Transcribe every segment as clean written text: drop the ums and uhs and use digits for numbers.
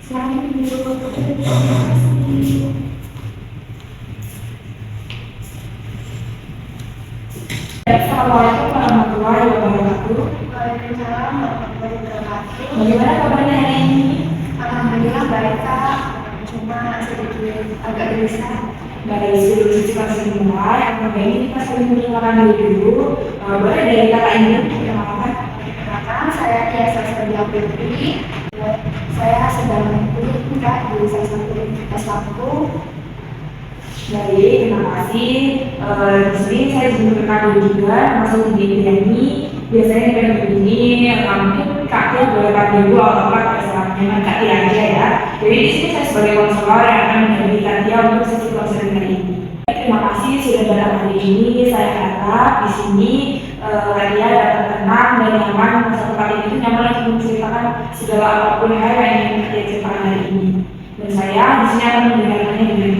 Assalamualaikum warahmatullahi wabarakatuh. Waalaikumsalam warahmatullahi wabarakatuh. Bagaimana kabarnya hari ini? Alhamdulillah baik kak, cuma sedikit agak gelisah. Baik, sebelum kita mulai, ini kita saling mengenalkan diri dulu. Boleh dari kakak ini perkenalkan? Perkenalkan, saya Tia Saskia Putri. Saya sedang kuliah kak di salah satu universitas Lampung. Baik, terima kasih. Di sini saya memperkenalkan dulu juga, masuk di Indiani. Biasanya kita begini, mungkin Kak Tia boleh panggil dulu atau Kak terserahnya Kak Tia aja ya. Jadi di sini saya sebagai konselor yang akan mendampingi Kak Tia untuk sesi konseling hari ini. Terima kasih sudah datang hari ini. Saya harap di sini Kak Tia dapat tenang dan nyaman. Satu kali itu nyaman untuk menceritakan segala apapun hal yang ingin Kak Tia ceritakan hari ini. Dan saya di sini akan mendengarkannya dengan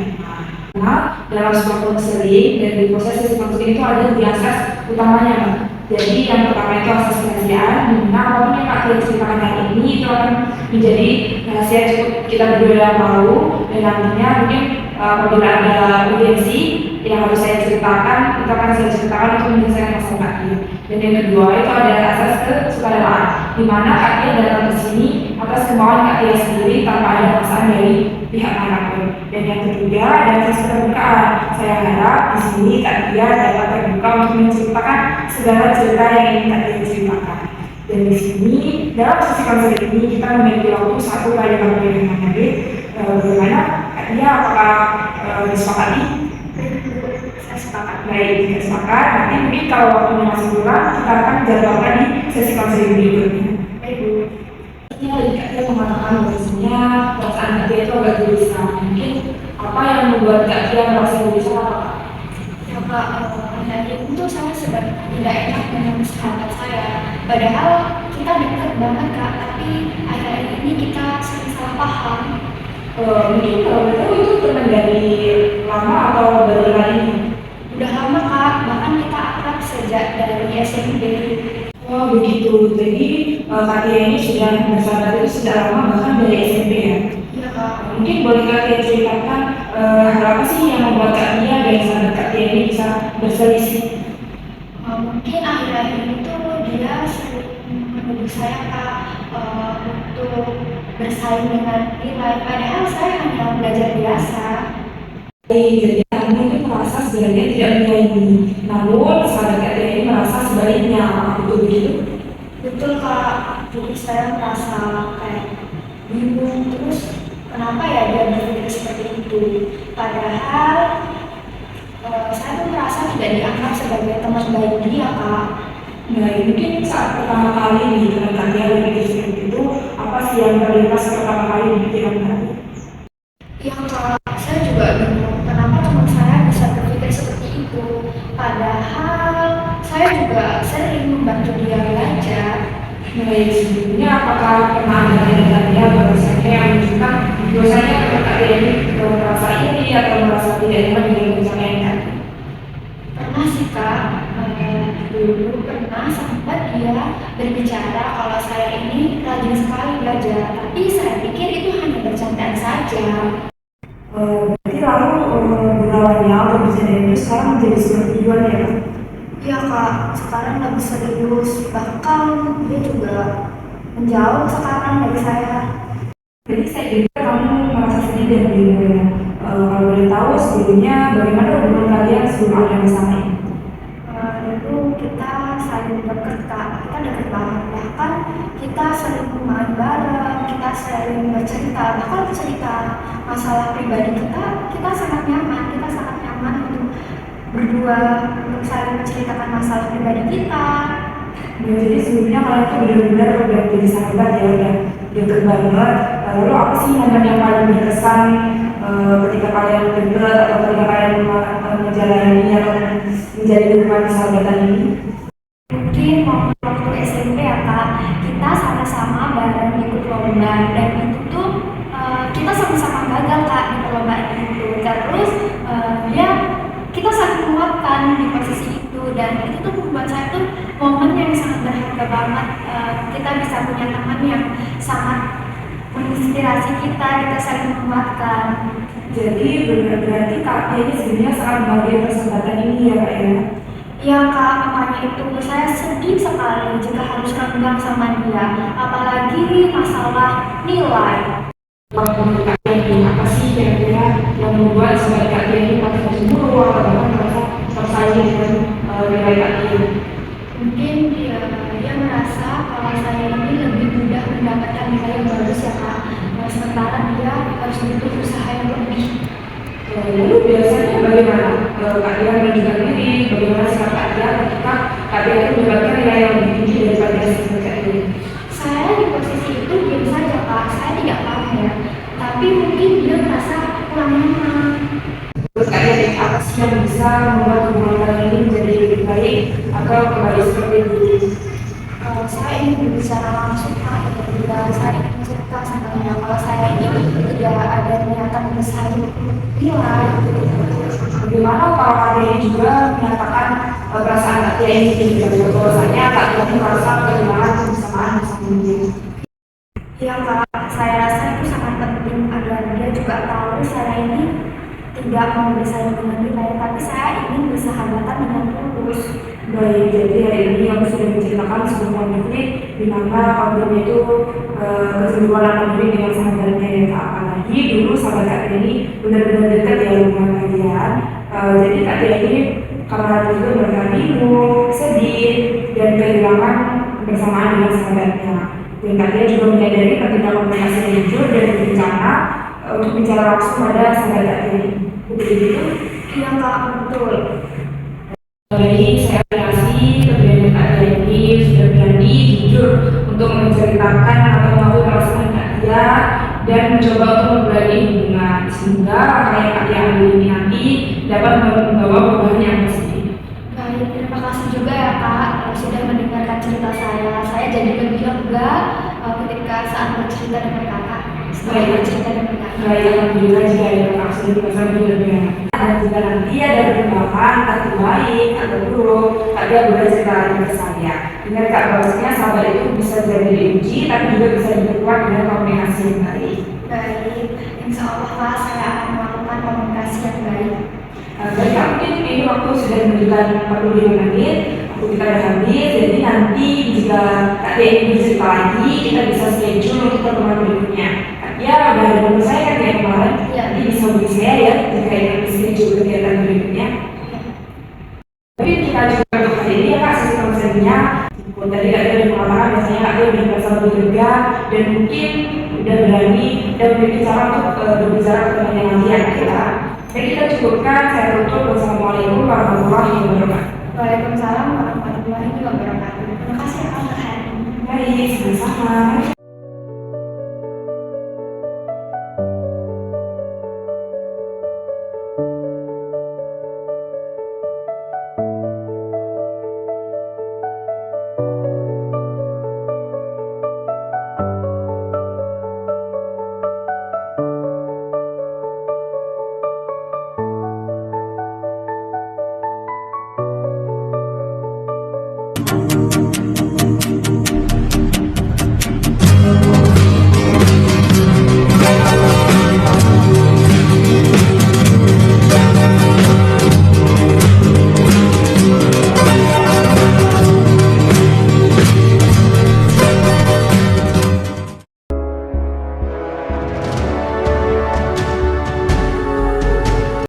dalam sebuah konseling dan di proses sesi konseling itu ada 3 asas utamanya, Mbak. Jadi yang pertama itu asas kerahasiaan, di mana apapun yang Kak Tia ceritakan hari ini itu akan menjadi rahasia cukup kita berdua yang malu, dan nantinya mungkin apabila ada urgensi yang harus saya ceritakan, itu akan saya ceritakan untuk menyelesaikan masalah Kak Tia. Dan yang kedua itu ada asas kesukarelaan, di mana Kak Tia datang ke sini atas kemauan Kak Tia sendiri tanpa ada paksaan dari pihak manapun. Dan yang ketiga ada asas keterbukaan. Saya harap di sini Kak Tia dapat terbuka untuk menceritakan segala cerita yang ingin Kak Tia ceritakan. Dan di sini dalam sesi konseling ini kita memiliki waktu 1 kali 45 menit. Bagaimana Kak Tia, apakah disepakati? Saya sepakat. Baik, jika sepakat, nanti mungkin kalau waktunya masih kurang, kita akan jadwalkan di sesi konseling berikutnya. Baik Bu. Ya, jadi Kak Tia mengatakan bahwasanya perasaan Kak Tia itu agak gelisah. Mungkin apa yang membuat Kak Tia merasa gelisah apa? Ya Kak, hari itu saya sedang tidak enak dengan sahabat saya. Padahal kita dekat banget Kak, tapi akhir-akhir ini kita sering salah paham. Mungkin kalau begitu itu terjadi lama atau baru kali ini? Udah lama Kak, bahkan kita akrab sejak dari SMP. Oh begitu, jadi Kak Tia ini sudah bersahabat itu sudah lama, bahkan dari SMP ya? Iya Kak. Mungkin boleh Kak Tia ceritakan hal apa sih yang membuat Kak Tia dan sahabat Kak Tia ini bisa berselisih? Mungkin akhir-akhir ini tuh dia sering menuduh saya Kak untuk bersaing dengan nilai, padahal saya hanya belajar biasa. Jadi kamu itu merasa sebenarnya tidak menyaingi, namun sahabat Kak Tia ini merasa sebaliknya. Apakah betul begitu? Betul Kak, jadi saya merasa kayak bingung terus kenapa ya dia berpikir seperti itu. Padahal saya tuh merasa tidak dianggap sebagai teman baik dia Kak. Nah, mungkin saat pertama kali di teman Kak Tia berpikir seperti itu, apa sih yang terlintas pertama kali di pikiran Kak Tia? Ya Kak, saya juga bingung kenapa teman saya bisa berpikir seperti itu. Padahal saya juga sering membantu dia belajar. Nah, sebelumnya apakah pernah ada dari Kak Tia bahwasanya yang menunjukkan bahwasanya Kak Tia ini merasa iri atau merasa tidak nyaman dengan pencapaian Kak Tia? Pernah sih Kak, dulu pernah sempat dia berbicara kalau saya ini rajin sekali belajar, tapi saya pikir itu hanya bercandaan saja. Berarti lalu berlawannya atau bercanda itu sekarang menjadi sebuah tujuan ya Kak? Iya Kak, sekarang lebih serius, bahkan dia juga menjauh sekarang dari saya. Jadi saya juga kamu merasa sedih dan bingung ya. Kalau boleh tahu sebelumnya bagaimana hubungan kalian sebelum ada masalah ini? Dulu kita saling dekat Kak, kita dekat banget, bahkan kita sering main bareng, kita sering bercerita, bahkan cerita masalah pribadi kita sangat nyaman untuk berdua, untuk saling menceritakan masalah pribadi kita. Ya, jadi sebelumnya kalian tuh benar-benar udah jadi sahabat ya, udah deket banget. Lalu apa sih momen yang paling berkesan ketika kalian deket atau ketika kalian menjalani atau menjadi hubungan sahabatan ini? Mungkin waktu SMP ya Kak, kita sama-sama bareng ikut lomba, dan itu tuh kita sama-sama gagal Kak di perlombaan itu. Terus kita saling menguatkan di posisi itu, dan itu tuh membuat saya tuh momen yang sangat berharga banget. Kita bisa punya teman yang sangat menginspirasi kita saling menguatkan. Jadi berarti Kak Tia ini sebenarnya sangat bahagia kesempatan ini ya Kak ya. Ya Kak, makanya itu saya sedih sekali jika harus renggang sama dia, apalagi masalah nilai. Kalau menurut Kak Tia ini apa sih kira-kira yang membuat sobat Kak Tia ini merasa cemburu atau bahkan merasa tersaing dengan nilai Kak Tia? Mungkin dia merasa kalau saya ini lebih mudah mendapatkan nilai yang bagus ya Kak. Sementara dia harus butuh usaha yang lebih. Lalu biasanya bagaimana Kak Tia menunjukkan diri, bagaimana sikap Kak Tia ketika Kak Tia itu mendapatkan nilai yang lebih tinggi daripada sikap Kak Tia? Saya di posisi itu diam saja Kak, saya tidak pamer. Tapi mungkin dia merasa kurang nyaman. Terus Kak Tia apa sih yang bisa membuat hubungan kalian ini menjadi lebih baik atau kembali seperti dulu? Saya ingin berbicara langsung Kak, apabila saya ingin cerita sama dia kalau saya ini tidak ada niatan bersaing nilai. Bagaimana kalau Kak Tia ini juga menyatakan perasaan Kak Tia ini tidak bahwasanya Kak Tia ini merasa kehilangan kebersamaan bersama dia? Ya Kak, saya rasa itu sangat penting agar dia juga tahu saya ini tidak mau bersaing dengan nilai, tapi saya ingin bersahabatan dengan tulus. Baik, jadi hari ini aku sudah menceritakan sebuah konflik di mana konfliknya itu kecenderungan anak diri dengan sahabatnya ya Kak. Apalagi dulu sahabat Kak Tia ini benar-benar dekat ya hubungan kalian. Jadi Kak Tia ini karena itu mereka bingung, sedih, dan kehilangan bersamaan dengan sahabatnya. Dan Kak Tia juga menyadari pentingnya komunikasi yang jujur dan berencana untuk bicara langsung pada sahabat Kak Tia ini. Begitu? Iya Kak, betul. Baik, saya terima kasih kepada Kak Tia ini sudah berani jujur untuk menceritakan atau mengakui perasaan Kak Tia dan mencoba untuk memulai hubungan sehingga apa yang Kak Tia ambil ini nanti dapat membawa perubahan yang positif. Baik, terima kasih juga ya Kak sudah mendengarkan cerita saya. Saya jadi lebih lega ketika saat bercerita dengan Kakak. Setelah bercerita dengan Kakak. Baik, alhamdulillah jika ada interaksi di pasar lebih dan jika nanti ada perkembangan atau baik atau buruk, Kak Tia boleh cerita lagi ke saya. Ingat Kak, bahwasanya sahabat itu bisa jadi diuji, tapi juga bisa diperkuat dengan komunikasi yang baik. Baik, insya Allah Kak saya akan melakukan komunikasi yang baik. Baik, mungkin ini waktu sudah menunjukkan 45 menit, waktu kita sudah habis, jadi nanti jika Kak Tia ingin bercerita lagi, kita bisa schedule untuk pertemuan berikutnya. Kak Tia udah ada nomor saya kan ya kemarin, nanti bisa hubungi saya ya jika ingin schedule kegiatan berikutnya. Tapi kita juga untuk hari ini ya Kak, sesi konsennya tadi Kak Tia udah mengatakan biasanya Kak Tia udah merasa lebih lega dan mungkin udah berani dan memiliki cara untuk berbicara ke teman yang nanti ya Kak Tia. Jadi kita cukupkan, saya tutup. Wassalamualaikum warahmatullahi wabarakatuh. Waalaikumsalam warahmatullahi wabarakatuh. Terima kasih ya Kak. Baik, sama-sama.